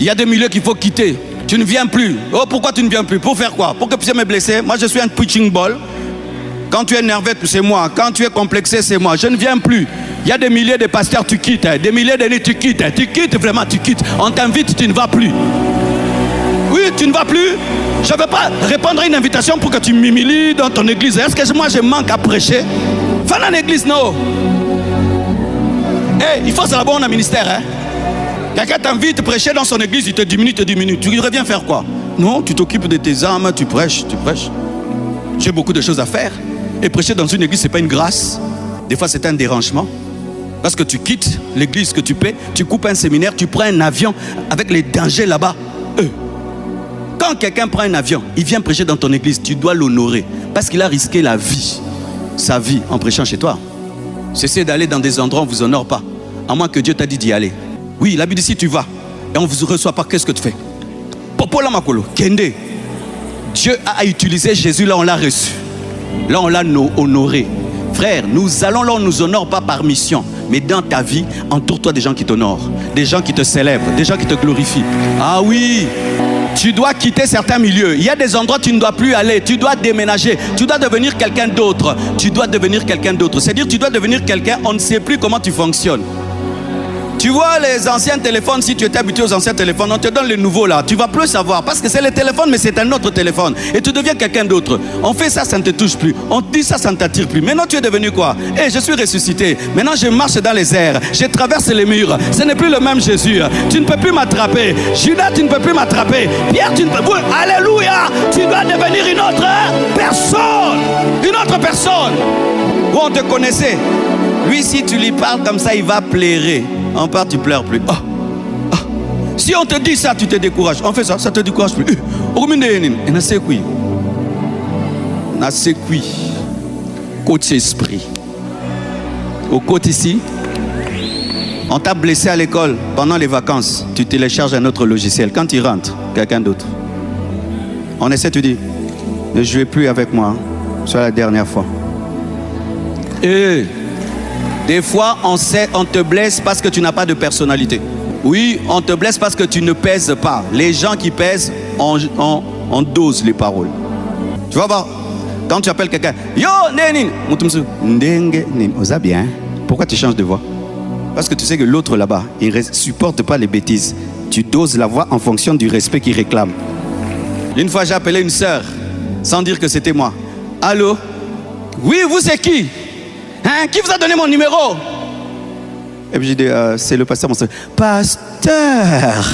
Il y a des milieux qu'il faut quitter. Tu ne viens plus. Oh, pourquoi tu ne viens plus? Pour faire quoi? Pour que tu puisses me blesser? Moi, je suis un pitching ball. Quand tu es nerveux, c'est moi. Quand tu es complexé, c'est moi. Je ne viens plus. Il y a des milliers de pasteurs, tu quittes. Des milliers d'années, tu quittes. Tu quittes, vraiment, tu quittes. On t'invite, tu ne vas plus. Oui, tu ne vas plus. Je ne vais pas répondre à une invitation pour que tu m'humilies dans ton église. Est-ce que moi, je manque à prêcher? Fais dans l'église, non. Hey, il faut se la bonne ministère, hein. Quelqu'un t'invite à prêcher dans son église, il te diminue. Tu reviens faire quoi? Non, tu t'occupes de tes âmes, tu prêches. J'ai beaucoup de choses à faire. Et prêcher dans une église, ce n'est pas une grâce. Des fois, c'est un dérangement. Parce que tu quittes l'église que tu paies, tu coupes un séminaire, tu prends un avion avec les dangers là-bas. Quand quelqu'un prend un avion, il vient prêcher dans ton église, tu dois l'honorer. Parce qu'il a risqué sa vie, en prêchant chez toi. Cessez d'aller dans des endroits où on ne vous honore pas. À moins que Dieu t'a dit d'y aller. Oui, la Bible dit si tu vas et on ne vous reçoit pas, qu'est-ce que tu fais? Popola Makolo, Kende. Dieu a utilisé Jésus, là on l'a reçu. Là on l'a honoré. Frère, nous allons là, on ne nous honore pas par mission. Mais dans ta vie, entoure-toi des gens qui t'honorent, des gens qui te célèbrent, des gens qui te glorifient. Ah oui, tu dois quitter certains milieux. Il y a des endroits où tu ne dois plus aller. Tu dois déménager. Tu dois devenir quelqu'un d'autre. C'est-à-dire tu dois devenir quelqu'un, on ne sait plus comment tu fonctionnes. Tu vois les anciens téléphones, si tu étais habitué aux anciens téléphones, on te donne les nouveaux là. Tu ne vas plus savoir parce que c'est le téléphone, mais c'est un autre téléphone. Et tu deviens quelqu'un d'autre. On fait ça, ça ne te touche plus. On te dit ça, ça ne t'attire plus. Maintenant, tu es devenu quoi? Je suis ressuscité. Maintenant, je marche dans les airs. Je traverse les murs. Ce n'est plus le même Jésus. Tu ne peux plus m'attraper. Judas, tu ne peux plus m'attraper. Pierre, tu ne peux plus. Alléluia! Tu dois devenir une autre personne. Une autre personne. Où on te connaissait. Lui, si tu lui parles comme ça, il va pleurer. En part, tu pleures plus. Si on te dit ça, tu te décourages. On fait ça, ça te décourage plus. Côté esprit. Au côté ici, on t'a blessé à l'école pendant les vacances. Tu télécharges un autre logiciel. Quand tu rentres, quelqu'un d'autre. On essaie de te dire, ne jouez plus avec moi. C'est la dernière fois. Des fois, on te blesse parce que tu n'as pas de personnalité. Oui, on te blesse parce que tu ne pèses pas. Les gens qui pèsent, on dose les paroles. Tu vas voir, quand tu appelles quelqu'un, yo, Nénin, bien. Pourquoi tu changes de voix? Parce que tu sais que l'autre là-bas, il ne supporte pas les bêtises. Tu doses la voix en fonction du respect qu'il réclame. Une fois, j'ai appelé une sœur, sans dire que c'était moi. Allô? Oui, vous c'est qui? Hein? Qui vous a donné mon numéro? Et puis j'ai dit, c'est le pasteur, mon soeur. Pasteur!